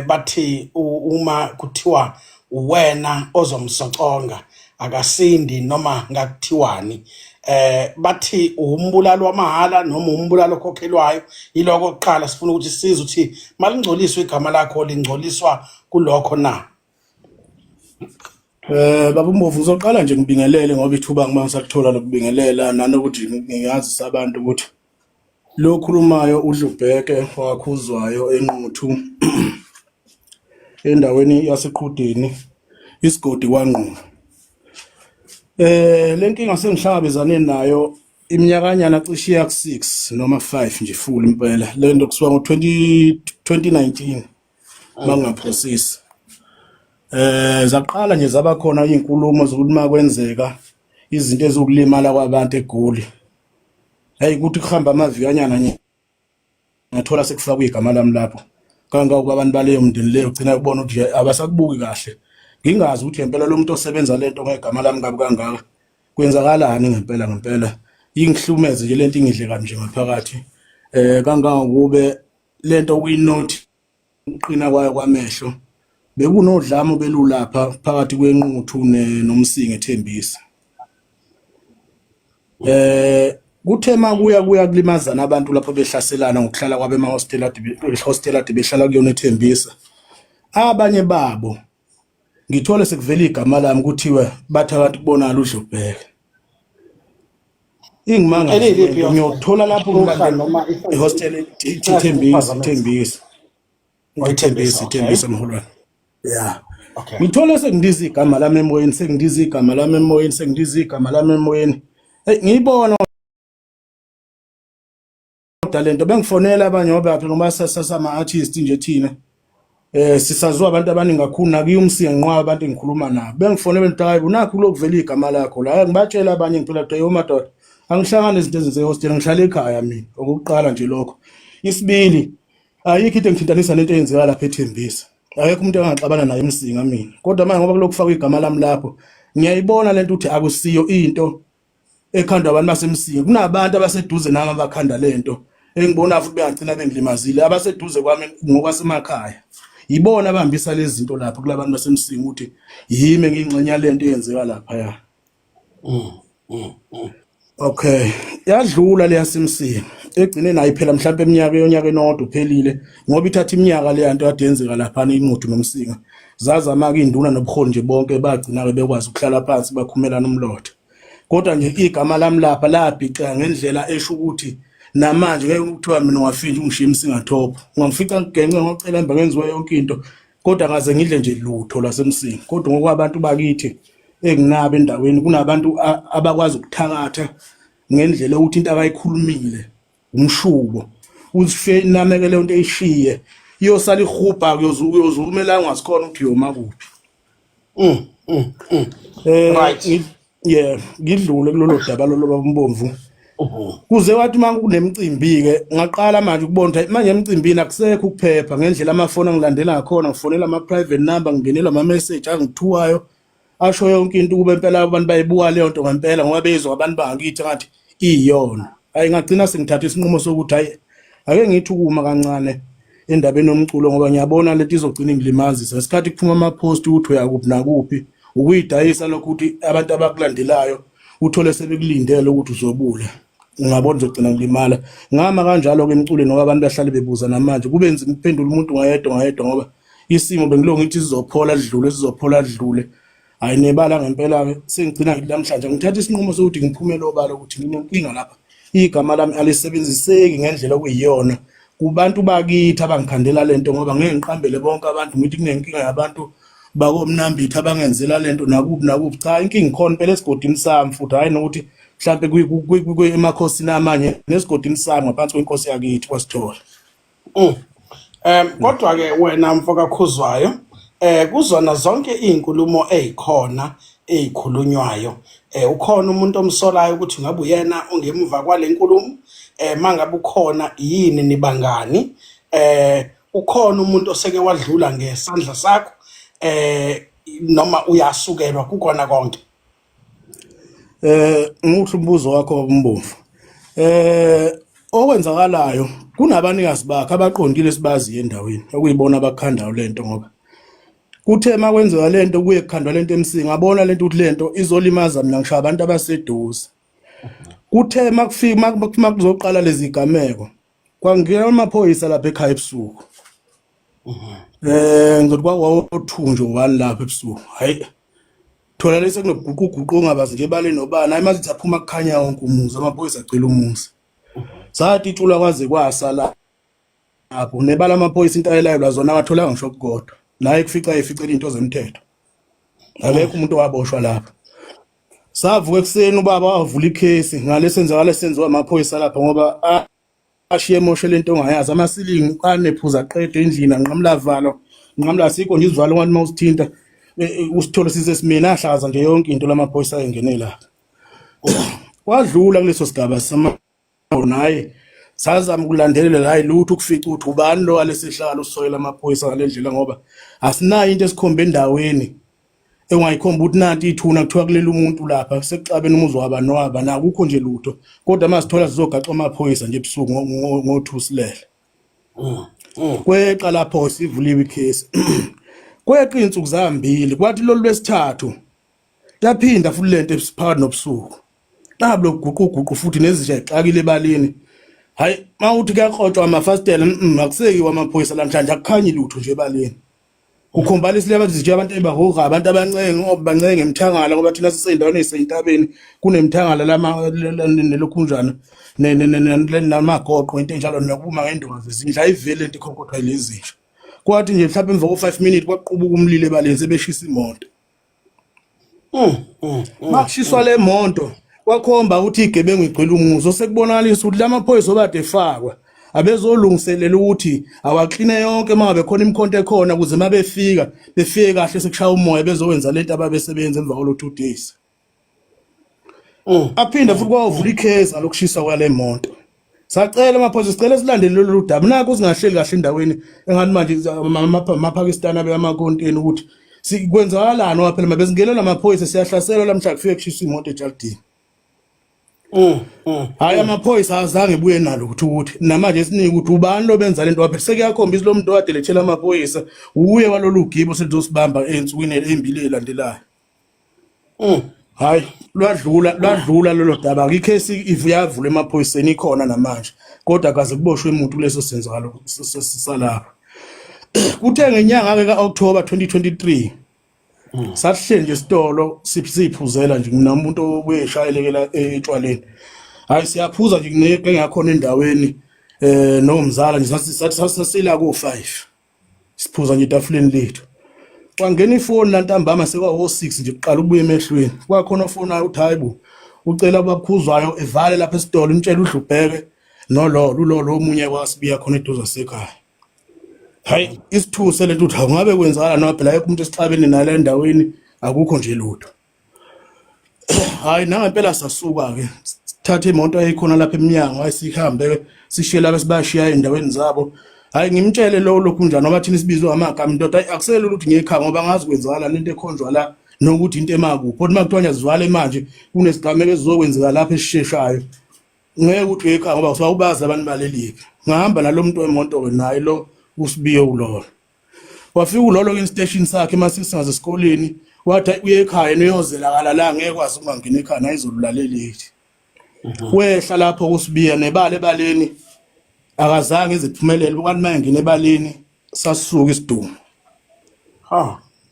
bathi uma kuthiwa uwena ozomsoconga akasindi noma ngakuthiwani, bathi umbulalo wamahala noma umbulalo okhokhelwayo. Yiloko oqala sifuna ukuthi size ukuthi malingcoliswa igama lakho lingcoliswa kulokho na. Baba uMbovu, uzoqala nje ngibingelele ngoba ithuba ngisakuthola lokubingelela nanokuthi ngiyazisa abantu ukuthi lo khulumayo uDlubheke wakhuzwayo eNquthu endaweni yaseQhudeni isigodi kwaNqunu. Le nkinga sengihlangabezane nayo iminyakanyana cishe yaku6 noma 5 nje full impela. Le nto kusuka ngo-2019 bangaphosisi. Zaqala nje zaba khona izinkulumo zokuthi makwenzeka izinto ezokulimala kwabantu eGoli. Hey ukuthi kuhamba amavikanyana nje ngathola sekufakwa igama lami lapho. Kangaka abantu baleyo mndeni leyo ugcina ukubona ukuthi abasakubuki kahle. Ngingazi ukuthi ngempela lo muntu osebenza lento ngegama lami kabi kangaka kwenzakalani ngempela. Ingihlumeze nje lento ingidle kabi nje ngaphakathi. Kangaka kube lento kuyinothi uqina kwayo kwamehlo. Bekunodlamo belulapha phakathi kweNquthu noMsinga eThembisa. Kuthema kuya kulimazana abantu lapho behlaselana ngokuhlala kwabe hostel ade behlala kuyona eThembisa. Abanye babo ngithole sekuvela igama lami kuthiwe bathi abantu kubonala uDlubheke. Ingimanga ngiyothola lapho noma ihostel Thembisa mholwane. Yeah. Okay. Ngithole sengidiza igama lami emoyeni, Hey ngiyibona talento bengifonela abanye ngoba phela ngoba sasama artist nje thina. Sisazwa abantu abaningi kakhulu nakuyumsinga nqwa abantu engikhuluma nabo. Bengifonela benthi hayi unakho lokuvela igama lakho la. Ngibatshela abanye ngiphela ukuthi yo madoda angihlangane izinto ezenze ehostel ngihlala ekhaya mina. Okokuqala nje lokho. Isibili ayikho into engithintanisa lento eyenzeka lapha eThembisa. Akekho umuntu engaxabana naye eMsinga mina. Kodwa manje ngoba kulokufaka igama lami lapho ngiyayibona lento ukuthi akusiyo into ekhandwa abantu baseMsinga. Kunabantu abaseduze nami abakhanda lento engibona futhi bengagcina bengilimazile abaseduze kwami ngokwasemakhaya. Yibona abahambisa lezi zinto lapha kulabantu baseMsinga ukuthi yimi ngingxenya lento eyenzeka lapha ya. Okay, yadlula le yaseMsinga. Egcine nayo phela mhlawumbe eminyaka enodwa uphelile ngoba ithatha iminyaka le yanto kade yenzeka lapha eNquthu noMsinga. Zazama ke induna nobukhoni nje bonke bagcina ke bekwazi ukuhlala phansi bakhumelana umlotha. Kodwa nje igama lami lapha labhica ngendlela esho ukuthi namanje ngeke ukuthiwa mina ngafika ungishiya eMsinga top. Ungangifica ngigenqe ngocela emba kwenziwe yonke into kodwa ngaze ngidle nje lutho laseMsinga. Kodwa ngokwabantu bakithi enginabo endaweni kunabantu abakwazi ukuthakatha ngendlela ukuthi into abayikhulumile umshubo uzife nameke le nto eyishiye iyosala ihubha kuyozumela ungasikhona ukuthi yoma kuphi. Right. Yeah, ngidlule kulolo daba lo Baba Mbomvu. Kuze wathi manje kunemicimbi ke ngaqala manje ukubona ukuthi manje emcimbini akusekho ukuphepha ngendlela amafoni angilandela ngakhona ngifonela ama private number ngingenela ama message angithuwayo asho yonke into kube impela abantu bayibuka leyo nto ngempela ngoba bezwe abantu bangakithi ngathi iyona. Hayi ngagcina sengithatha isinqumo sokuthi hayi ake ngithi ukuma kancane endabeni yomculo ngoba ngiyabona lento izogcina ingilimazisa. Isikhathi kuphuma ama post ukuthi uyakuphi nakuphi ukuyidayisa lokho ukuthi abantu abakulandelayo uthole sebekulindele ukuthi uzobula. Ngabona uzogcina ngilimala. Ngama kanjalo ke emculweni ngoba abantu bahlale bebuza namanje kube nzima ukuphendula umuntu ngayedwa ngoba isimo bengilonga ukuthi sizophola dlule. Hayi nebala ngempela ke sengigcina namhlanje ngithatha isinqumo sokuthi ngiphumele obala ukuthi nginenkinga lapha. Igama lami alisebenziseki ngendlela okuyiyona kubantu bakithi abangikhandela lento ngoba ngeke ngiqambele bonke abantu ngithi kunenkinga yabantu bakomnambithi abangenzela lento nakuphi cha inkinga ikhona phela esigodini sami futhi hayi nokuthi mhlambe emakhosini amanye nesigodini sami ngaphansi kwenkosi yakithi kwaSithola. Kodwa ke wena mfoka Khuzwayo kuzona zonke izinkulumo ezikhona ezikhulunywayo ukhona umuntu omsolayo ukuthi ngabe uyena ongemuva kwale nkulumo mangabe ukhona yini nibangani ukhona umuntu oseke wadlula ngesandla sakho noma uyasukelwa kukona konke. Ngithi umbuzo wakho Mbomvu. okwenzakalayo kunabanikazi bakhe abaqondile sibazi endaweni okuyibona abakhandayo lento ngoba kuthe makwenzeka lento kuye kukhandwa lento emsinga abona lento ukuthi lento izolimaza mina ngisho abantu abaseduze kuthe makufika makuzoqala lezi gameko kwangena amaphoyisa lapha ekhaya ebusuku ngizothi kwawothunjo wani lapha ebusuku hayi thola lese kunoguquguqu ongabazi nje ebaleni nobani hayi mazithi aphuma kukhanya wonke umuzi amaphoyisa agcila umuzi sathi itshula kwaze kwasala lapho nebala amaphoyisa into ayelayo zona akatholanga ngisho kukodwa naye kufica eficela into zemthetho akekho umuntu owaboshwa lapha savuka ekuseni ubaba wavula ikhesi ngalesenzakala senziwa amaphoyisa lapha ngoba ashiye emoshe lento ongayazi amasilingi kanephuza aqede endlini anqamlavalo nqamla sikho nje izivalo ngathi mawusithinta usithole sisesimeni ahlaza nje yonke into lamaphoyisa ayengene lapha wadlula kuleso sigaba naye sazama ukulandelela hayi lutho ukufica ukuthi ubani lo walesihlalo usoyela amaphoyisa ngalendlela ngoba asinayo into esikhombe endaweni engayikhomba ukuthi nanti ithuna kuthiwa kulela umuntu lapha sekuxabene umuzi waba nowaba nakukho nje lutho kodwa masithola sizogaxa amaphoyisa nje ebusuku ngothusilele kweqa lapho sivuliwe ikhesi kweqa insuku zambili kwathi lolu lwesithathu yaphinda futhi lento esiphakathi nobusuku nablo guquguqu futhi nezisha exakile ebaleni hayi mawuthi kuyakrotshwa amafastela akusekiwe amaphoyisa namhlanje akukhanyi lutho nje ebaleni ukhomba isile abathi abantu ebahoga abantu abancenge ngoba bancenge emthangala ngoba thina sisendaweni esentabeni kunemthangala lama nelokhunjana namagoqo into enjalo nokuma ngendondo zindla ivele into ikhonkotha lezisha kwathi nje mhlawumbe emva ko5 minutes kwaqubuka umlilo ebaleni sebeshisa imoto makushiswa le moto kwakhomba ukuthi igebengu igcwele umuzo sekubonakalisa ukuthi lamaphoyisa obade efakwa abezolungiselela ukuthi awaxine yonke mangabe khona imkhonto ekhona ukuze mabefika befike kahle sekushaya umoya bezowenza lento ababesebenza emva kwalo 2 days aphinda futhi kwavula ikhesi alokushisa kwale moto sacela amaphoyisa sicela silandele lolu daba nakho singahleli kahle endaweni engathi manje amaPakistan abe amakonteni ukuthi sikwenzakalani ngoba phela mabezingelela amaphoyisa siyahlaselwa lamhla kufike kushisa imoto eJardini hayi amaphoyisa azange ebuye nalo ukuthi namanje esinika ukuthi ubani lo benza lento waphe sekuyakhombisa lo muntu owade lethela amaphoyisa uye walolu gibo selizosibamba ensukwini embili elandelayo hayi lwadlula lolo daba ikhesi ivuyavula emaphoyiseni ikhona namanje kodwa akaze kuboshwe umuntu leso senzakalo salapha kuthe ngenyanga ke kaOctober 2023 sahleli nje isitolo siphuzela nje mina umuntu obuyeshayelekela etshwaleni hayi siyaphuza nje ngeke ngakhona endaweni nomzala nje sasila ko5 siphuza nje etafuleni lethu kwangena ifoni lantambama sekwa06 nje kuqala ukubuya emehlweni kwakhona ofona uthi hayibo ucela abakhuzwayo evale lapha esitolo intshela uDlubheke lo omunye kwasibiya khona eduze sekhaya hayi isithuse lento uthi awungabe kwenzakala noma phela umuntu esixabene nala endaweni akukho nje lutho hayi nangempela sasuka ke sithathe imoto eyikhona lapha eminyango ayisihambe sishiye lapha sibashiya endaweni zabo hayi ngimtshele lo lokhunjana ngoba thina sibizwe amagama indoda akuselula ukuthi ngekhaya ngoba ngazi kwenzakala lento ekhonjwa la nokuthi into emakuphi kodwa makuthiwa zivale manje kunesigameko esizokwenzeka lapha esisheshayo ngeke ukuthi ekhaya ngoba usawubaza abantu balelike ngahamba nalomuntu wemonto ke naye lo usibiyo ulolo wafika ulolo ke station sakhe masisingaze esikoleni wathi uye ekhaya niyozela la ngeke kwazi ukungena ekhaya nayizolulalelithi wehla lapho kusibiya nebale ebaleni akazange iziphumelele ukwathi mayengena ebaleni sasuka isidumo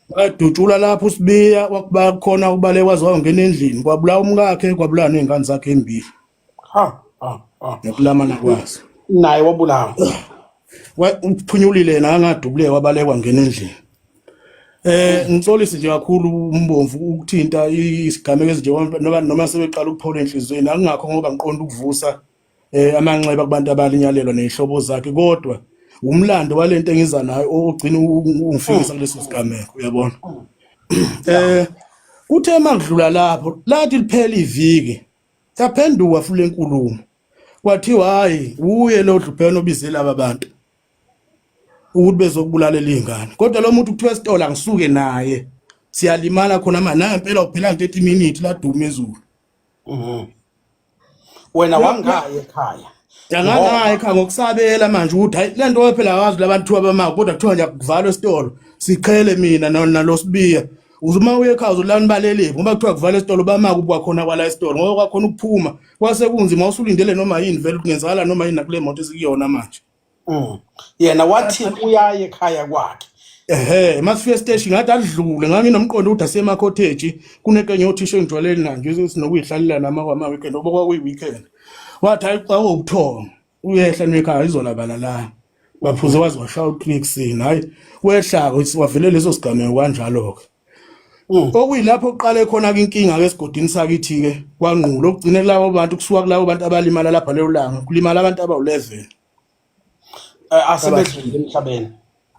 wadutshula lapho usibiya wakuba khona ubale kwazi wangena endlini kwabulawa umkakhe kwabulawa nezingane zakhe embili nokulamana kwazi naye wabulawa uphunyulile nangadubule wabalekwa ngena endlini ngitsolisa nje kakhulu umbomvu ukuthinta isigameko ezinje noma sebeqala ukuphola enhlizweni akungakho ngoba ngiqonda ukuvusa amanxeba kubantu abalinyalelwa nezihlobo zakhe kodwa umlando walento engiza nayo ogcina ungifikisa kuleso sigameko uyabona kuthe mangidlula lapho lathi liphela iviki yaphenduka futhi lenkulumo kwathiwa hayi uye lo Dlubheke obizela abantu ukuthi bezokubulalela izingane kodwa lo muntu kuthiwa esitolo angisuke naye siyalimala khona manje nangempela uphela 30 minutes la duma ezulu wena wangaye ekhaya Angangayi kha ngokusabela manje ukuthi hayi lento phela akazi labantu abama kodwa kuthiwa nje akuvalwe esitolo siqhele mina nalosibiya uzuma uye ekhaya uzolani baleliphi ngoba kuthiwa kuvalwe esitolo bama kuba khona kwala esitolo ngoba kwakhona ukuphuma kwase kunzima usulindele noma yini vele kungenzakala noma yini nakule moto esikuyona manje. Yena wathi uyaye ekhaya kwakhe. Masifika station ngathi adlule nganginomqondo ukuthi asema cottage kunekenye othisha engijwaleni nanje sinokuyihlalela nama weekend ngoba kwakuyi weekend. Wathi hayi xa ukuthonga uyehla nekhaya izolabala la baphuze wazi washaya uClicksini hayi wehlaka wavele leso sigameko kanjalo ke. Okuyilapho oqale khona ke inkinga ke esigodini sakithi ke kwanqulo okugcine labo bantu kusuka kulabo bantu abalimala lapha leyo langa kulimala abantu abawu11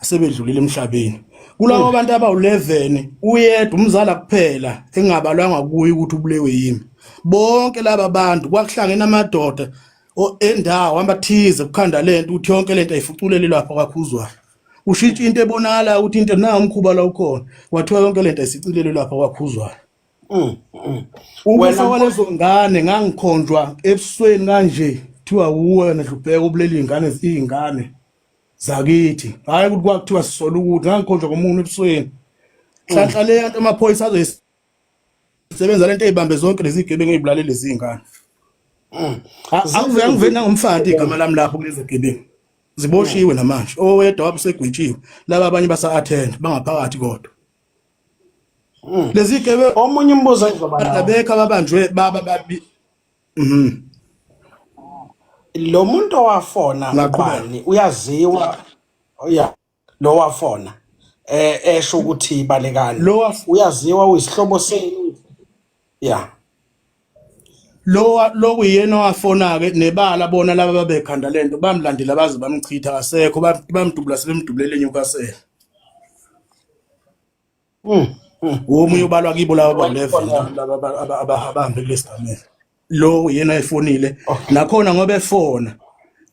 asebedlulile emhlabeni kulabo bantu abawu11 uyedwa umzala kuphela engabalwanga kuye ukuthi ubulewe yimi bonke laba bantu kwakuhlangene amadoda endawo abathize kukhanda lento uthi yonke lento ayifuculele lapha kwakhuzwayo ushintsha into ebonakala ukuthi into na umkhuba la ukhona wathiwa yonke lento ayisicilele lapha kwakhuzwayo. Wena kwalezo ngane ngangikhonjwa ebusweni kanje thiwa uwena Dlubheka ubuleli izingane zakithi hayi ukuthi kwakuthiwa sisola ukuthi ngangikhonjwa komuntu ebusweni hlanhla le yanto amaphoyisa azoyisebenza lento ezibambe zonke lezi gebengu ezibulalele lezi zingane. Angivena ngomfandi igama lami lapho kulezi gebengu ziboshiwe namanje owedwa wabusegwetshiwe laba abanye basa-attend bangaphakathi kodwa lezi gebe omunye umbuzo ezoba bekha ababanjwe baba babi. Lo muntu owafona ngubani uyaziwa lo wafona esho ukuthi ibalekani uyaziwa uyisihlobo senu lo kuyena wafona ke nebala bona laba babekhanda lento bamlandela baze bamchitha kasekho bamdubula sebemdubulele eNewcastle. Omunye ubalwa kibo laba ba11 abahambe kulesigameko lo yena efonile nakhona ngoba efona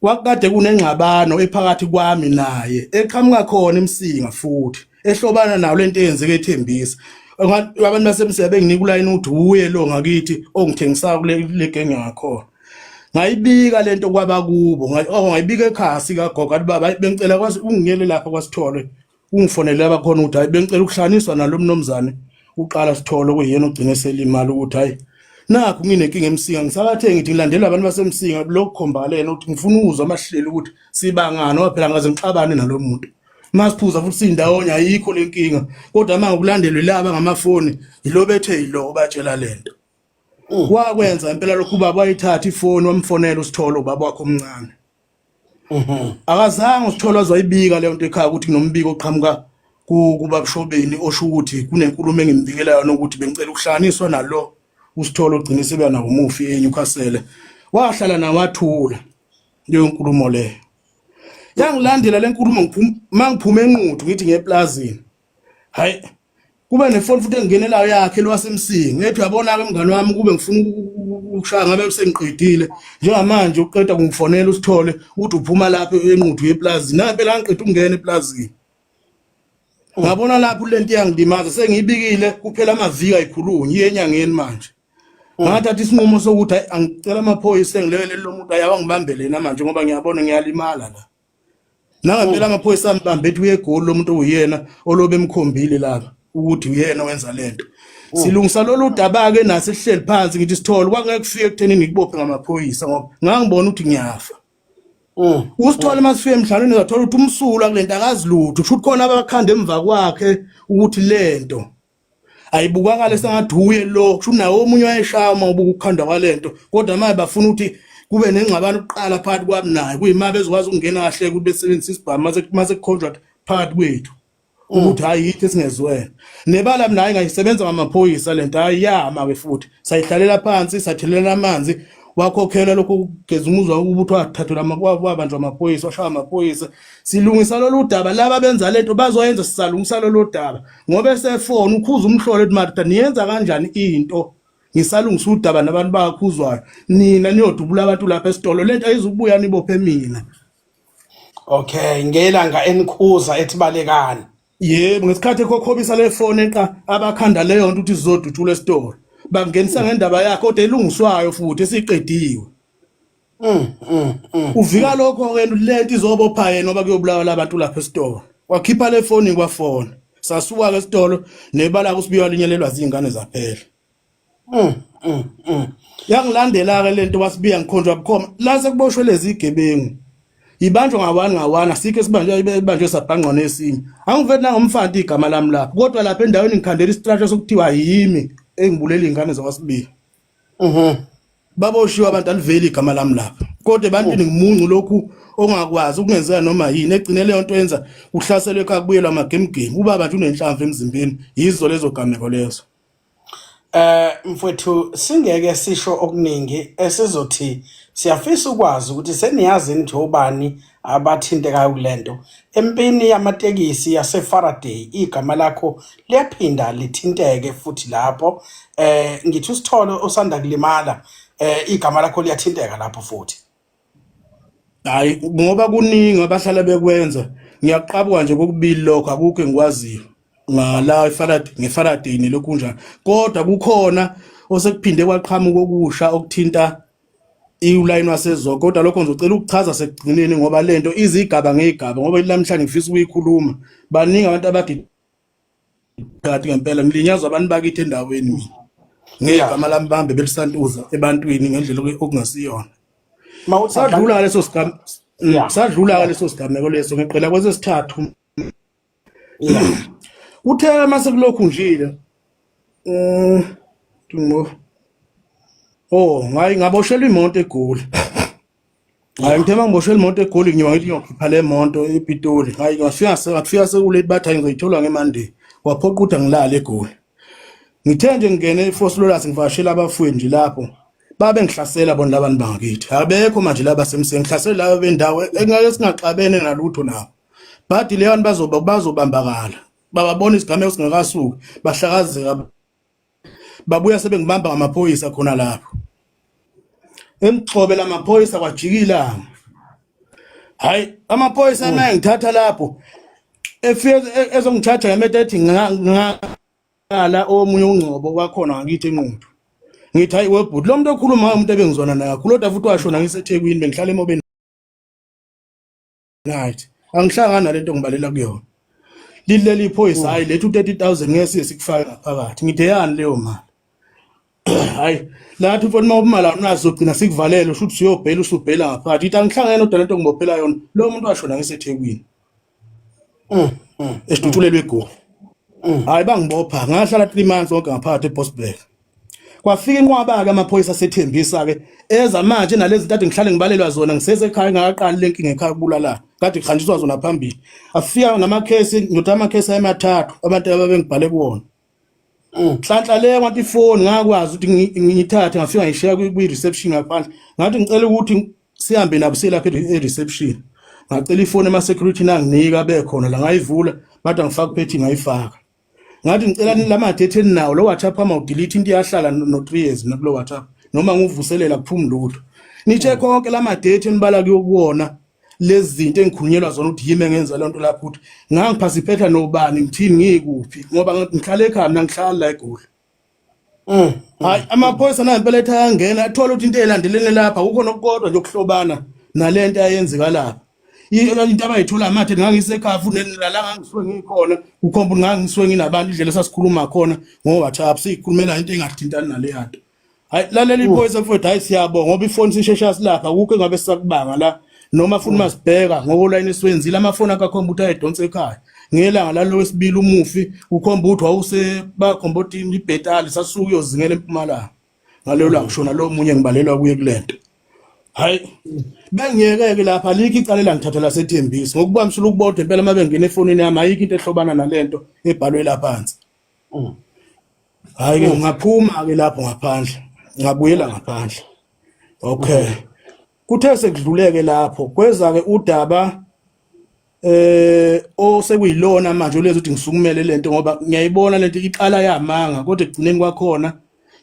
kwakade kunengxabano ephakathi kwami naye eqhamuka khona eMsinga futhi ehlobana nawo lento eyenzeke eThembisa abantu basemsebe benginika ulayini ukuthi uye lo ngakithi ongithengisa kule genge ngakhona ngayibika lento kwaba kubo ngayibika ekhaya sikagogo athi baba bengicela kwazi ungiyele lapha kwasithole ungifonele abakhona ukuthi hayi bengicela ukuhlanganiswa nalo mnomzane uqala sithole kuyena ogcine selimali ukuthi hayi nakho nginenkinga eMsinga ngisakathe ngithi ngilandela abantu basemsinga lokukhombalena ukuthi ngifuna ukuzwa amahlelo ukuthi sibangana ngoba phela ngaze ngixabane nalomuntu masiphuza futhi indawo nya ayikho lenkinga kodwa manje ukulandelwe laba ngamafoni yilobethe yilo batshela lento wakwenza impela lokhu baba wayithatha ifoni wamfonela uSitholo ubaba wakhe omncane akazange uSitholo azoyibika le nto ekhaya ukuthi kunombiko oqhamuka kubabshobeni osho ukuthi kunenkulumo engimbikela yona ukuthi bengicela ukuhlanganiswa nalo uSitholo ugcine sebe na umufi eNewcastle wahlala nawathula leyo nkulumo leyo yangilandela lenkulumo mangiphume enquthu ngithi ngeplazini hayi kube nefoni futhi engingenelayo yakhe lwasemsinga ethi uyabona ke mngani wami kube ngifuna ukushaya ngabe sengiqedile njengamanje uqeda kungifonela uSithole uthi uphuma lapha enquthu yeplazini nampela ngiqeda ukungena eplazini ngabona lapho lento yangidimaza sengiyibikile kuphela amaviki ayikhulunyi yenyangeni manje ngathatha isinqumo sokuthi angicela amaphoyisa engilele lo muntu ayawangibambele manje ngoba ngiyabona ngiyalimala la nangempela amaphoyisa ambambe ethi uyegoli lo muntu uyena olobe emkhombile lapha ukuthi uyena wenza lento silungisa lolu daba ke nase sihleli phansi ngithi Sithole kwangeke kufike ekuthenini ngibophe ngamaphoyisa ngoba ngangibona ukuthi ngiyafa uSithole masifike emhlalweni zathola ukuthi umsula kulento akazilutho kusho ukuthi khona abakhanda emva kwakhe ukuthi lento ayibukakala sengathi uye lo kusho nawo omunye wayeshama ubuka ukukhanda kwalento kodwa manje bafuna ukuthi kube nengxabano uqala phakathi kwami naye kuyima bezokwazi ukungena kahle ukuthi besebenzisa isibhamu mase contract phakathi kwethu ukuthi hayi yithi singezwena nebala mina ngayisebenza ngamaphoyisa lento ayiyama ke futhi sayihlalela phansi sathelela amanzi wakhokhela lokho kugeza umuzwa ukuthi wathathelwa kwabanjwa amaphoyisa washaya amaphoyisa silungisa lolu daba laba benza lento bazoyenza sisalungisa lolu daba ngoba esefona ukhuza umhlolo ethi Martha niyenza kanjani into ngisalungisa udaba nabantu bakhuzwayo nina niyodubula abantu lapha esitolo lento ayizukubuya nibophe mina okay ngelanga enikhuza ethi balekani yebo ngesikhathi ekokhobisa le phone eqa abakhanda leyo nto ukuthi sizodutshula esitolo bangenisa ngendaba yakhe kodwa elungiswayo futhi esiqediwe uvika lokho ke lento izobopha yena ngoba kuyobulawa labantu lapha esitolo wakhipha le phone kwafona sasuka ke esitolo nebala kusibiwa linyelelwa izingane zaphela yangilandela ke lento wasibiya ngikhonjwa bukhoma la sekuboshwe lezi igebengu ibanjwa ngawani ngawana sikho ibanjwe sabhangqa nesinye angiveli nangomfanti igama lami lapho kodwa lapha endaweni ngikhandela istrategy sokuthiwa yimi engibulela izingane zakwasibiya baboshiwa abantu aliveli igama lami lapha kodwa ebantwini ngimuncu lokhu ongakwazi ukungenzeka noma yini egcine leyo nto yenza uhlaselwe ekhaya kubuyelwa amagemgemi ubaba nje unenhlamvu emzimbeni yizo lezo gameko lezo. Mfowethu singeke sisho okuningi esizothi siyafisa ukwazi ukuthi seniyazi nje obani abathintekayo kulento empini yamatekisi yaseFaraday igama lakho liyaphinda lithinteke futhi lapho ngithi usitholo osanda kulimala igama lakho liyathinteka lapho futhi. Hayi ngoba kuningi abahlala bekwenza ngiyaqhabuka nje kokubili lokho akukho engikwaziyo ngala ngeFaraday nelokhu njalo kodwa kukhona osekuphinde kwaqhamuka okusha okuthinta iuline wasezoko kodwa lokho ngizocela ukuchaza sekugcineni ngoba lento izigaba ngegaba ngoba namhlanje ngifisa ukuyikhuluma baningi abantu abadi kanti ngempela ngilinyazwa abantu bakithi endaweni mina ngegama lami bambe belisantuza ebantwini ngendlela okungasiyona. Sadlula leso sigaba sadlula leso sigameko leso ngiqela kwesesithathu uthe mase kulokhu njile ngayi ngaboshelwa imoto eGoli hayi ngithe mangiboshela imoto eGoli ngiwa ngithi ngiyokhipha le moto ePitoli hayi ngafika sekulate bathi ngizoyithola ngeMonday waphoqa ukuthi ngilale eGoli ngithe nje ngene eForce Lawrence ngivashela abafuyi nje lapho babe ngihlasela bona labantu bangakithi abekho manje laba semseng ngihlasela laba bendawo engake singaxabene nalutho nabo but leyo bazobambakala bababona isigameko singakasuki bahlakazeka babuya sebengibamba ngamaphoyisa khona lapho emgcobe lamaphoyisa kwajikila hayi amaphoyisa manje ngithatha lapho efike ezongithatha ngemethe ethi ngala omunye ungcobo wakhona ngakithi enquthu ngithi hayi webhuti lo muntu okhuluma ngayo umuntu ebengizona naye kakhulu futhi washona ngiseThekwini bengihlala emobeni right angihlangana nalento ngibalela kuyona lileli iphoyisa hayi lethu 30,000 ngeke sikufake ngaphakathi ngithe yani leyo mali hayi lathi mfowethu mawubumala unazo ugcina sikuvalele usho ukuthi uyobhela usubhela ngaphakathi ithi angihlangene nodwa lento ngibophela yona lo muntu washona ngiseThekwini esitutulelwe eGoli hayi bangibopha ngahlala 3 months wonke ngaphakathi eBosberg kwafika inqwaba ke amaphoyisa asethembisa ke eza manje nalezi ntathe ngihlale ngibalelwa zona ngisese ekhaya ngaqala lenkinga ekhaya kubulala kade khanjiswa zona phambili afika ngamakhesi ngiyothi amakhesi amathathu abantu ababengibhale kuwona hlanhla le ngathi ifoni ngakwazi ukuthi ngiyithathe ngafika ngishiya kwi reception ngaphandle ngathi ngicela ukuthi sihambe nabo selapha e-reception ngacela ifoni ema security nanginika bekhona la ngayivula bathi angifaka kuphethi ngayifaka ngathi ngicela lama date eninawo lo WhatsApp ama udelete into yahlala no 3 years nakulo WhatsApp noma nguvuselela kuphuma lutho nithe konke lama date enibala kuwona lezi zinto engikhulunyelwa zona ukuthi yimi engenza lento lapho ukuthi ngangiphasiphetha nobani ngithini ngikuphi ngoba ngihlala ekhaya mina ngihlala la eGoli hayi amaphoyisa nampela ethi ayangena athola ukuthi into elandelene lapha ukho nokukodwa nje ukuhlobana nalento ayenzeka lapha into abayithola amathe ngangisekhaya futhi la ngangisuke ngikhona ukhomba ngangisuke nginabantu indlela sasikhuluma khona ngo WhatsApp sikhulumela into engathintani nale yanto hayi lalela iphoyisa mfowethu hayi siyabonga ngoba ifoni sishesha silapha ukho engabe sisakubanga la noma futhi masibheka ngokuline esiwenzile amafoni akakhomba ukuthi ayedonsa ekhaya ngelanga lalo wesibili umufi ukhomba ukuthi wawuse bakhomba ukuthi ibhetali sasuke uyozingela eMpumalanga ngaleyo la ngishona lo munye ngibalelwa kuye kulento hayi bengiyeke lapha likho icalela ngithathela sethembisi ngokubamisela ukubodwa impela mabengena efonini yami ayikho into ehlobana nalento ebhalwe lapha phansi hayi ngaphuma ke lapho ngaphandle ngabuyela ngaphandle okay kuthe sekudluleke lapho kweza ke udaba osekuyilona manje lezi ukuthi ngisukumele lento ngoba ngiyayibona lento iqala yamanga kodwa egcineni kwakhona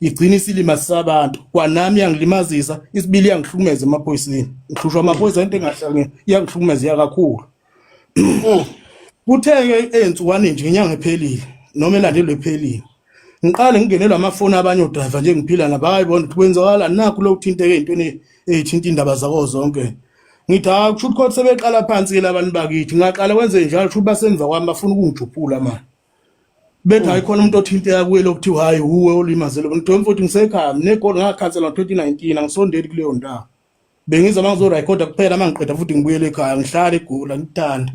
igcina isilima sabantu kwanami yangilimazisa isibili yangihlukumeza emaphoyiseni ngihlushwa amaphoyisa into engahlangene yangihlukumeza kakhulu kuthe ke ensukwani nje inyanga ephelile noma elandelwe ephelile ngiqale ngingenelwa amafoni abanye odriver nje ngiphila nabo ayibona ukuthi kwenzakala nakho lo kuthinteke ezintweni ezithinta indaba zako zonke. Ngithi kusho ukuthi sebeqala phansi ke labantu bakithi ngaqala kwenze njalo kusho basemva kwami bafuna ukungijuphula manje. Bethi ayikhona umuntu othinteka kuye lokuthiwa hayi uwe olimazele ngidom futhi ngisekhaya negoli ngakhansela ngo2019 angisondeli kuleyo ndawo. Bengiza mangizorekhoda kuphela mangiqeda futhi ngibuyele ekhaya ngihlala eGoli ngithanda.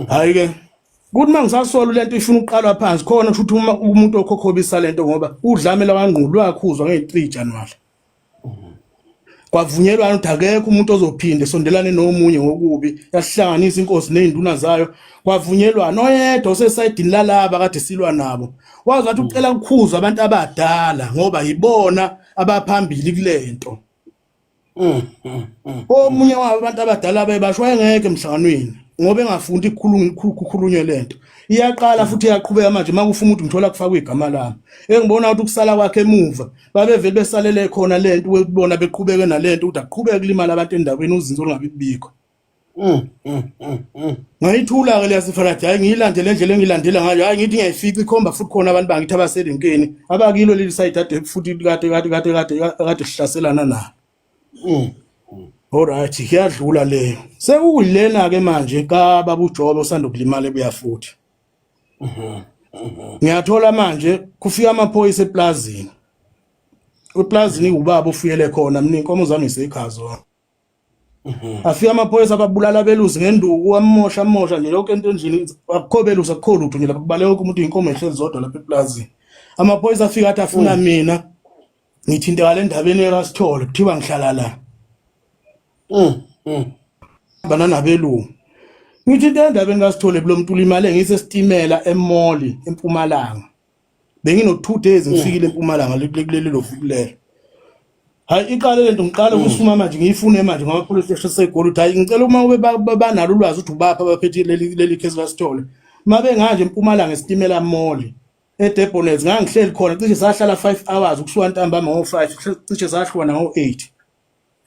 Hayi ke kuthi mangisasola lento ifuna uqalwa phansi khona kusho ukuthi umuntu okhokhobisa lento ngoba udlamela kangqulu wakhuzwa nge3 January. Kwavunyelwana ukuthi akekho umuntu ozophinde sondelane nomunye ngokubi yasihlanganisa inkosi nezinduna zayo kwavunyelwana oyedwa osesayidini lalaba kade silwa nabo wazi wathi ucela ukukhuza abantu abadala ngoba yibona abaphambili kulento. Omunye wabo abantu abadala bebasho engeke emhlanganweni ngoba engafundi ukukhulunywe lento iyaqala futhi iyaqhubeka manje makufuna ukuthi ngithola kufakwa igama lami engibona ukuthi ukusala kwakhe emuva babevele besalele khona lento ukubona beqhubeke nalento ukuthi aqhubeke kulimala abantu endaweni uzinzo lingabi bikho. Ngayithula ke leyasifarathi hayi ngiyilandele endlela engilandela ngayo hayi ngithi ngiyayifica ikhomba futhi khona abantu bangithi abasedenkeni abakilo leli side ade futhi kade sihlaselana nabo. Alright kuyadlula leyo sekuyilena ke manje ka baba uJobe osanda ukulimala ebuya futhi. Ngiyathola manje kufika amaphoyisa eplazini. Eplazini ubaba ufuyele khona mina inkomo zami isekhazo. Afika amaphoyisa ababulala abelusi ngenduku amosha nje lonke into endlini akukho belusi akukho lutho nje lapha kubaleka umuntu inkomo ehlezi zodwa lapha eplazini. Amaphoyisa afika athi afuna mina ngithinteka le ndabeni eRasithole kuthiwa ngihlala la. Banana belungu ngithi indaba engasithole kulo muntu ulimale ngisestimela eMall eMpumalanga bengino 2 days ngifikile eMpumalanga kuleli lovukulelo. Hayi iqale lento ngiqala ukusuma manje ngiyifune manje ngoba police station seGoli uthi hayi ngicela uma ube banalo ulwazi ukuthi ubapha abaphethe leli case kaSithole mabe nganje eMpumalanga estimela Mall eDeponet ngangihleli khona cishe sahlala 5 hours ukusuka ntambama ngo5 cishe sahlwana ngo8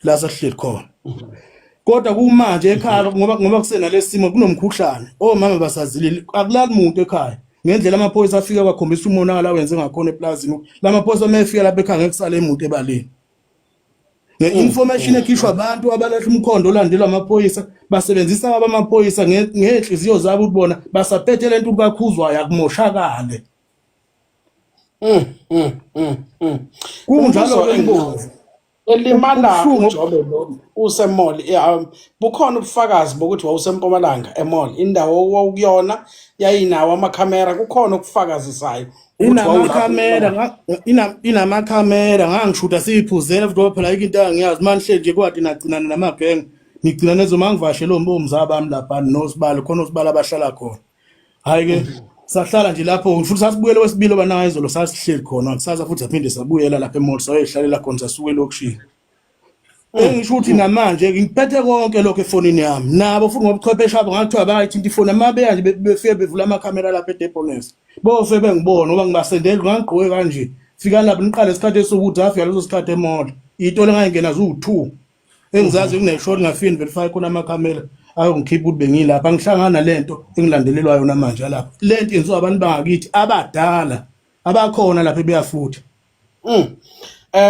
la sahleli khona. Kodwa kumanje ekhaya ngoba kusena lesimo kunomkhuhlane omama basazilile akulali umuntu ekhaya ngendlela amaphoyisa afika kwakhombisa umonakala wenze ngakhona eplazini lamaphoyisa mayefika lapha ekhaya ngekusale emuntu ebaleni nge-information ekhishwa abantu abalahla umkhondo olandelwa amaphoyisa basebenzisa abamaphoyisa ngenhliziyo zabo ukubona basaphethe lento ubakhuzwayo akumoshakale. Kunjalo embovu elimala uJobe lo useMall bukhona ubufakazi bokuthi wawusempumalanga eMall indawo okuyona yayinawo amakhamera kukhona ukufakazisayo inamakhamera ngangishuta siyiphuzela futhi phela into angiyazi manje nje kwathi nagcinana namagenge ngigcina nezo mangivashe lo mbomza bami lapha noSibalo khona uSibalo abahlala khona. Hayi ke sahlala nje lapho futhi sasibuyele wesibilo bana ngayizolo sasihleli khona kusasa futhi aphinde sabuyela lapha eMall sayihlalela khona sasuke lokushini. Ngisho ukuthi namanje ngiphethe konke lokho efonini yami nabo futhi ngobuchwepheshe abo ngathiwa bayithinta ifoni mabeya nje befike bevula amakhamera lapha eDepones bofe bengibona ngoba ngibasendele ngangigqoke kanje fika lapho niqale isikhathi esokuthi afika leso sikhathi eMall itole ngayingena zu2 engizazi kuneshort ngafini verify khona amakhamera ayongikhipha ukuthi bengilapha ngihlangana lento engilandelelwa yona manje lapha lento yenziwa abantu bangakithi abadala abakhona lapha ebuya futhi.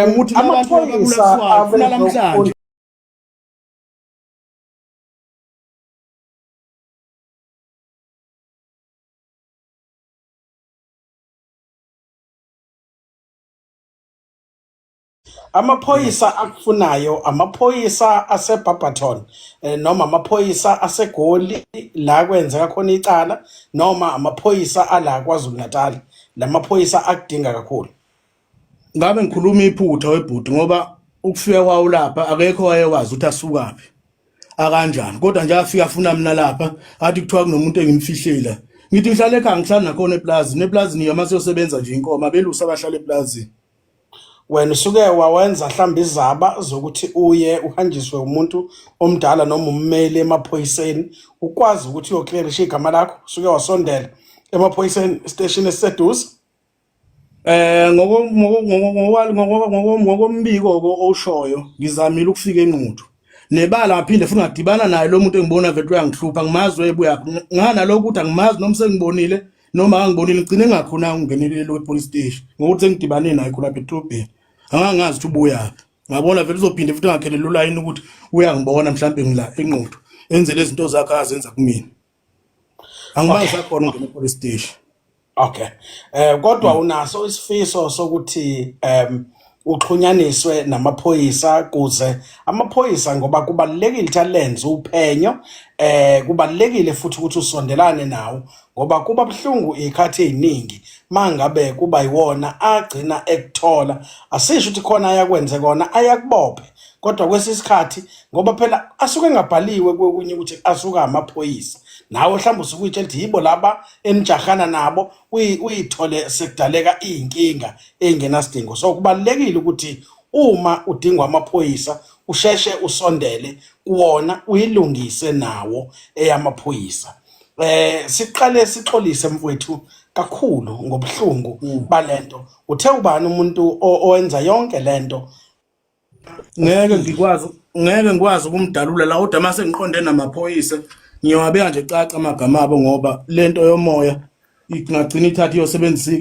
Ukuthi amaphoyisa namhlanje amaphoyisa akufunayo amaphoyisa aseBarberton noma amaphoyisa aseGoli la kwenzeka khona icala noma amaphoyisa ala kwaZulu Natal lamaphoyisa akudinga kakhulu. Ngabe ngikhuluma iphutha webhuti ngoba ukufika kwawo lapha akekho wayewazi ukuthi asukaphi akanjani kodwa nje afika afuna mina lapha athi kuthiwa kunomuntu engimfihlela ngithi ngihlala ekhaya ngihlala nakhona eplazini yama siyosebenza nje inkoma belusa abahlala eplazini. Wena usuke wawenza mhlawumbe izaba zokuthi uye uhanjiswe umuntu omdala noma ummeli emaphoyiseni ukwazi ukuthi uyoclearisha igama lakho usuke wasondela emaphoyiseni station esiseduze. Ngokombiko oshoyo ngizamile ukufika eNquthu nebala ngaphinde futhi ngadibana naye lo muntu engibona vele uyangihlupha ngimazi webuya ngana lokho ukuthi angimazi noma sengibonile noma angibonile ngicine ngakhona ungenelele we-police station ngokuthi sengidibane naye khona Petrobeni angangazi ukuthi ubuya ngabona vele uzophinde futhi ngakhelela ulayini ukuthi uyangibona mhlawumbe ngila enqodo enzele izinto zakhe azenza kumina angimazi sakhona ungena e-police station. Okay. Kodwa unaso isifiso sokuthi uxhunyaniswe namaphoyisa kuze amaphoyisa ngoba kubalekile ukuthi alenze uphenyo kubalekile futhi ukuthi usondelane nawo ngoba kuba buhlungu ikhathi eziningi mangabe kuba yiwona agcina ekuthola asisho ukuthi khona ayakwenze kona ayakubophe kodwa kwesisikhathi ngoba phela asuke engabhaliwe kokunye ukuthi asuka amaphoyisa nawe mhlawumbe usukuyitshela ukuthi yibo laba enijahana nabo uyithole sekudaleka inkinga engenasidingo. So kubalekile ukuthi uma udingwa amaphoyisa usheshe usondele kuwona uyilungise nawo eyamaphoyisa. Siqale sixolise mfowethu kakhulu ngobuhlungu balento. Uthe ubani umuntu owenza yonke lento? Ngeke ngikwazi ukumdalula la kodwa mase ngiqonde namaphoyisa ngiyawabeka nje caca amagama abo ngoba lento yomoya ingagcina ithatha iyosebenzisa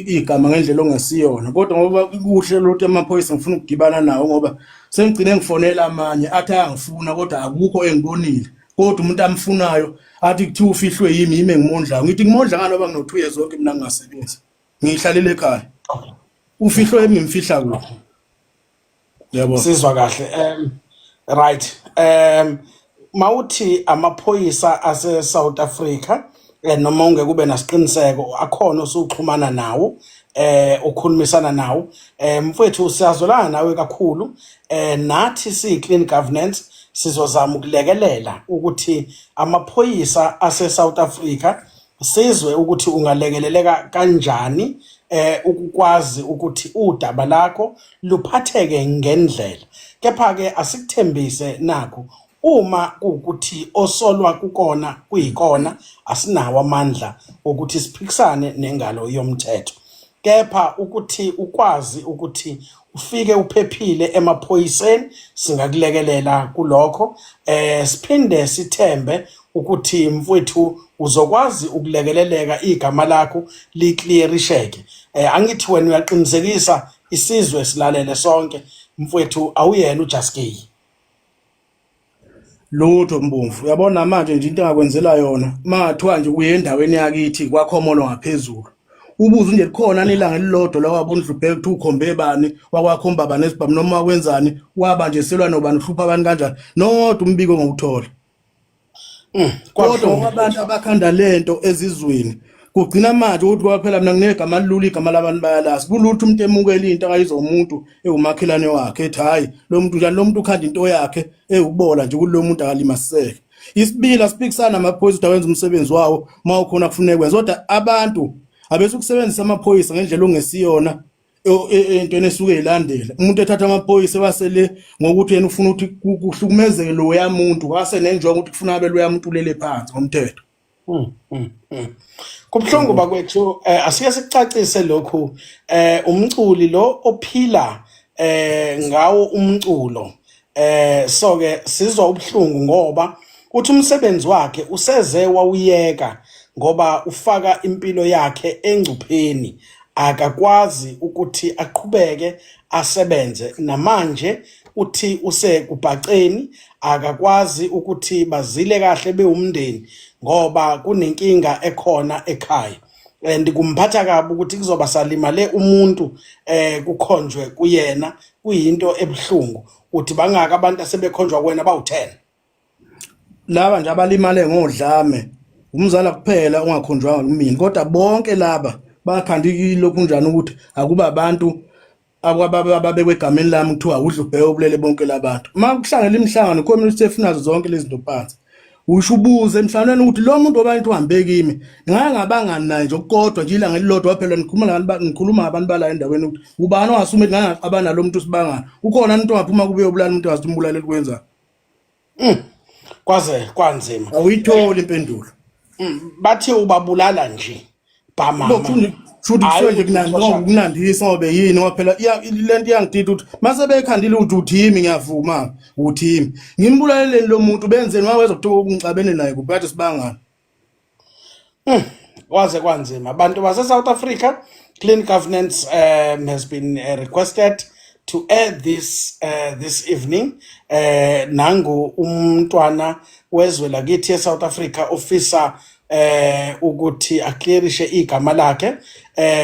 igama ngendlela ongasiyona kodwa ngoba kuhle lo amaphoyisa ngifuna ukudibana nawo ngoba sengigcine ngifonela amanye athi ayangifuna kodwa akukho engibonile kodwa umuntu amfunayo athi kuthiwa ufihlwe yimi engimondlayo ngithi ngimondla ngani ngoba ngino2 years zonke mina ngingasebenzi ngihlalele ekhaya ufihlwe yimi ngimfihla kulo. Yabo sizwa kahle. Right. Mawuthi amaphoyisa ase South Africa noma ungekube nasiqiniseko akhona osuxhumana nawo ukhulumisana nawo mfowethu siyazolana nawe kakhulu nathi siyi-clean governance sizozama ukulekelela ukuthi amaphoyisa ase South Africa sizwe ukuthi ungalekeleleka kanjani ukukwazi ukuthi udaba lakho luphatheke ngendlela. Kepha ke asikuthembise nakho uma ukuthi osolwa kukona kuyikona asinawo amandla ukuthi siphikisane nengalo yomthetho. Kepha ukuthi ukwazi ukuthi ufike uphephile emaphoyiseni singakulekelela kulokho. Siphinde sithembe ukuthi mfowethu uzokwazi ukulekeleleka igama lakho liclearisheke. Angithi wena uyaqinisekisa isizwe silalele sonke mfowethu awuyena uJaskey. lutho Mbomvu uyabona manje nje into engakwenzela yona mathiwa nje kuye endaweni yakithi kwakhomolo ngaphezulu ubuze nje likhona nilanga elilodwa la wabona uDlubheka ukuthi ukhombe bani wakwakhomba bani esibhamu noma kwenzani waba nje selwa nobani uhlupha abantu kanjani nodwa umbiko ngokuthola kodwa abantu abakhanda lento ezizweni kugcina manje ukuthi phela mina nginegama lilula igama labantu bayalazi kulutho umuntu emukela into akayizomuntu ewumakhelane wakhe ethi hayi lo muntu njani lo muntu ukhanda into yakhe ewubola nje kulo muntu akalimaseke isibila sipikisana amaphoyisa ukuthi awenza umsebenzi wawo mawukhona kufuneka kwenza kodwa abantu abese ukusebenzisa amaphoyisa ngendlela ongesiyona entweni esuke ilandela umuntu ethatha amaphoyisa basele ngokuthi yena ufuna ukuthi kuhlukumezeke lo yamuntu wase nenjongo ukuthi kufuna abe lo yamuntu ulele phansi ngomthetho. Kubhlungu bakwethu asike sikucacise lokhu umculi lo ophila ngawo umculo so ke sizwa ubhlungu ngoba uthi umsebenzi wakhe useze wawuyeka ngoba ufaka impilo yakhe engcupheni akakwazi ukuthi aqhubeke asebenze namanje uthi usekubhaceni akakwazi ukuthi bazile kahle beumndeni ngoba kunenkinga ekhona ekhaya and kumphatha kabi ukuthi kuzoba salimale umuntu kukhonjwe kuyena kuyinto ebhlungu uthi bangaka abantu asebekhonjwa kwena bawu10 laba nje abalimale ngodlame umzala kuphela ongakhonjwanga kumina kodwa bonke laba bakhandi lokhu njani ukuthi akuba abantu ababekwe egameni lami kuthiwa uDlubheka obulele bonke labantu makuhlangela imihlangano community efunazo zonke lezi zinto phansi usho ubuze emhlanganweni ukuthi lo muntu obantu uhambe kimi ngangabangani naye nje kodwa nje ilanga elilodwa phela ngikhuluma abantu bala endaweni ukuthi ubani ongasume ngangaqabana lo muntu sibangana ukhona umuntu ongaphuma kube yobulala umuntu wazimbulala likwenza kwaze kwanzima awuyitholi impendulo bathi ubabulala nje bamama futhi kusho kunandisa ngobe yini ngoba phela lento iyangidida ukuthi mase bekhandile ukuthi uthimi ngiyavuma uthimi ngimbulaleleni lo muntu benzeni waweza ukuthi ungicabene naye kubathi sibangana kwaze kwanzima abantu base-South Africa. Clean Governance has been requested to air this evening. Nangu umntwana wezwe lakithi eSouth Africa ofisa ukuthi aclearishe igama lakhe.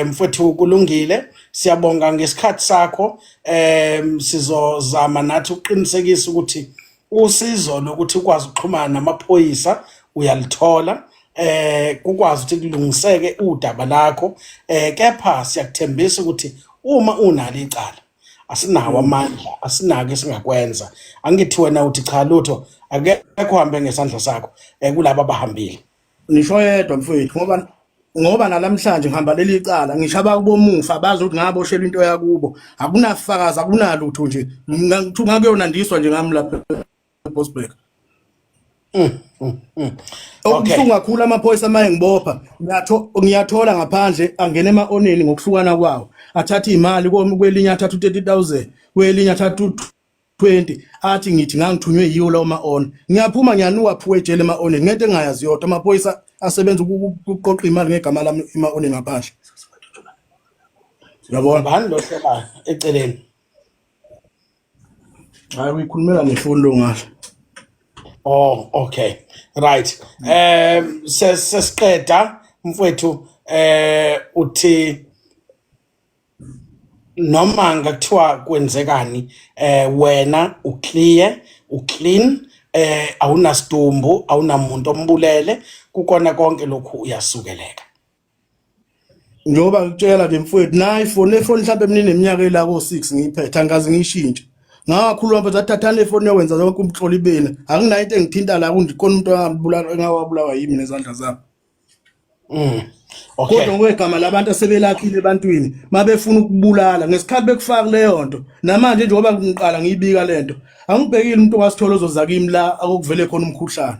Mfowethu kulungile, siyabonga ngesikhathi sakho. Sizozama nathi ukuqinisekisa ukuthi usizo lokuthi ukwazi ukuxhumana namaphoyisa uyalithola, kukwazi ukuthi kulungiseke udaba lakho. Kepha siyakuthembisa ukuthi uma unalo icala asinawo amandla, asinako esingakwenza. Angithi wena uthi cha lutho akekho uhambe ngesandla sakho kulabo abahambile. Nisho yedwa mfowethu ngoba nalamhlanje ngihamba leli cala ngisho abakubomufa bazi ukuthi ngaboshela into yakubo, akunafakazi akunalutho nje, ngakuyonandiswa nje ngami lapha eBosberg. Okubuhlungu kakhulu amaphoyisa maye ngibopha, ngiyathola ngaphandle angena ema-oneni ngokuhlukana kwawo, athatha imali kwelinye athatha 30,000 kwelinye athatha 20, athi ngithi ngangithunywe yiwo lawo ma-on. Ngiyaphuma ngiyanuka phuwe ejele ema-oneni ngento engayazi yodwa, amaphoyisa asebenza ukuqoqa imali ngegama lami ema-oneni ngaphandle. Yabona Bani lo hlelayo eceleni? hayi uyikhulumela ngefoni lo ngasho. Oh, okay. Right. Sesiqeda mfowethu uthi noma ngakuthiwa kwenzekani wena uclean, awunasidumbu, awunamuntu ombulele, kukona konke lokhu uyasukeleka. Njoba ngitshela nje mfowethu na ifoni mhlawumbe mina neminyaka elako 6 ngiyiphethe angazi ngiyishintshe. Ngakhuluma manje athathana ifoni yawenza zonke umhloli beni. Anginayo into engithinta la kundikhona umuntu engawabulawa yimi nezandla zabo. Okay. Kodwa ngegama labantu asebelakhile ebantwini mabefuna ukubulala ngesikhathi bekufaka leyo nto. Namanje njengoba ngiqala ngiyibika lento, angibhekile umuntu wasithola ozoza kimi la akuvele khona umkhuhlane.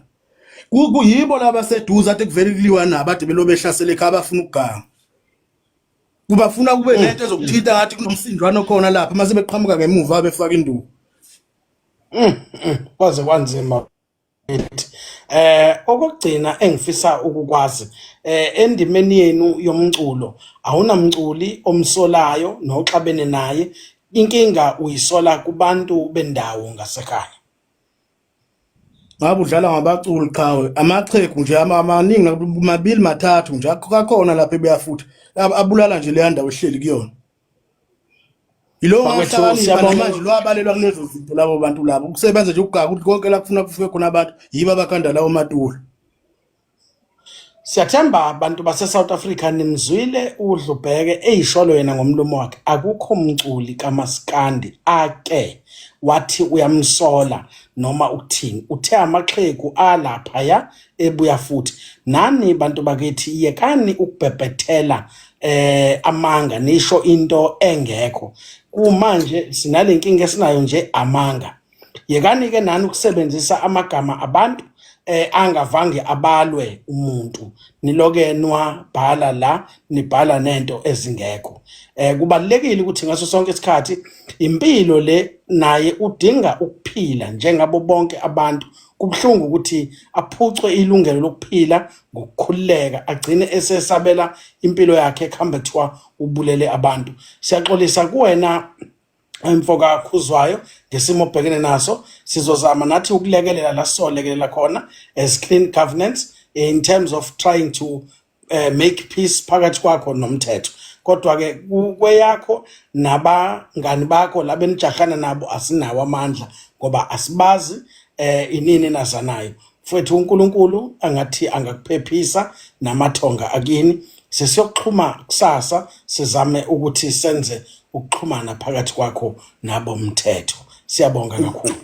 Kuyibo laba seduze athi kuvele kuliwa nabo ade belobe behlasela ekhaya bafuna ukuganga. Kubafuna kube nento ezokuthinta ngathi kunomsindwana khona lapha mase beqhamuka ngemuva befaka induku. Kwaze kwanzima. Okugcina engifisa ukukwazi endimeni yenu yomculo, awunamculi omsolayo noxabene naye, inkinga uyisola kubantu bendawo ngasekhaya. Ngabe udlala ngabaculi qhawe, amachegu nje amaningi mabili mathathu nje akakhona lapha ebuyafuthi abulala nje le ndawo ehleli kuyona. Yilo ngahlakanipha manje lo abalelwa kulezo zinto labo bantu labo kusebenza nje ukugaka ukuthi konke la kufuna kufike khona abantu yiba abakhanda lawo matula. Siyathemba abantu base-South Africa nimzwile uDlubheke eyisholo yena ngomlomo wakhe. Akukho umculi kaMaskandi ake wathi uyamsola noma uthini. Uthe amaxhegu alaphaya ebuya futhi. Nani bantu bakithi yekani ukubhebhethela amanga nisho into engekho. Kumanje sinale nkinga esinayo nje amanga. Yekani ke nani ukusebenzisa amagama abantu angavange abalwe umuntu. Niloke nwabhala la nibhala nento ezingekho. Kubalekile ukuthi ngaso sonke isikhathi impilo le naye udinga ukuphila njengabo bonke abantu. Kubhlungu ukuthi aphucwe ilungelo lokuphila ngokukhululeka, agcine esesabela impilo yakhe kuhambe kuthiwa ubulele abantu. Siyaxolisa kuwena mfoka Khuzwayo ngesimo obhekene naso. Sizozama nathi ukulekelela la solekelela khona as Clean Governance in terms of trying to make peace phakathi kwakho nomthetho. Kodwa ke kweyakho nabangani bakho labenijahana nabo asinawo amandla ngoba asibazi inini nazanayo. Mfowethu uNkulunkulu angathi angakuphephisa namathonga akini. Sesiyokuxhuma kusasa sizame ukuthi senze ukuxhumana phakathi kwakho nabo mthetho. Siyabonga kakhulu.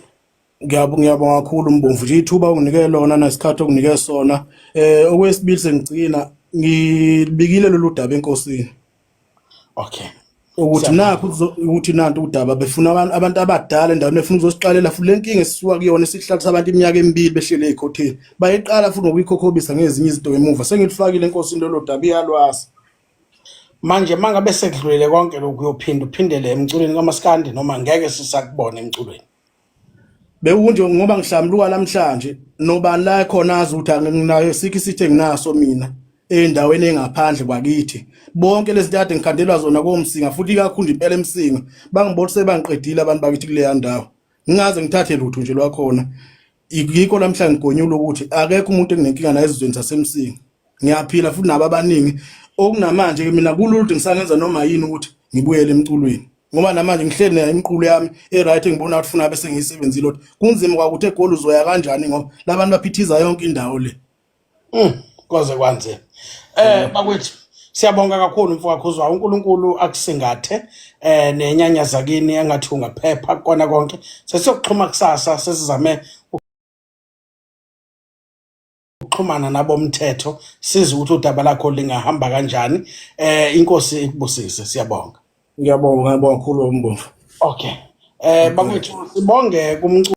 Ngiyabonga kakhulu Mbomvu nje ithuba unginike lona nesikhathi okunike sona. Okwesibili sengigcina ngibikile lolu daba enkosini. Okay. Ukuthi nakho ukuthi nanto udaba befuna abantu abadala endaweni efuna uzosiqalela futhi lenkinga esisuka kuyona esihlala sabantu iminyaka emibili behlele ekhotini. Bayiqala futhi ngokuyikhokhobisa ngezinye izinto emuva. Sengilifakile enkosini lolu daba iyalwasa. Manje mangabe sekudlulile konke lokhu uyophinda uphindele emculweni kaMaskandi noma ngeke sisakubona emculweni. Bekunje ngoba ngihlamluka namhlanje nobani la khona azi ukuthi anginayo sikhi sithe nginaso mina. ey'ndaweni engaphandle kwakithi. Bonke lezi zinto kade ngikhandelwa zona komsinga futhi ikakhulu impela emsinga bangibona sebangiqedile abantu bakithi kuleya ndawo. Ngingaze ngithathe lutho nje lwakhona. Yikho lamhla ngigonyula ukuthi akekho umuntu enginenkinga naye ezizweni zasemsinga. Ngiyaphila futhi nabo abaningi okunamanje ke mina kululudwe ngisangenza noma yini ukuthi ngibuyele emculweni. Ngoba namanje ngihleli nayo imiqulo yami eright engibona ukuthi funa bese ngiyisebenzile ukuthi kunzima kwakuthi eGoli uzoya kanjani ngoba labantu baphithiza yonke indawo le. Koze kwanze. Bakwethu siyabonga kakhulu mfowethu Khuzwayo. uNkulunkulu akusingathe nenyanya zakini engathi ungaphepha kona konke. Sesiyokuxhuma kusasa sesizame ukuxhumana nabomthetho size ukuthi udaba lakho lingahamba kanjani. Inkosi ikubusise. Siyabonga. Ngiyabonga kakhulu Mbongi. Okay. Bakwethu sibonge kumcu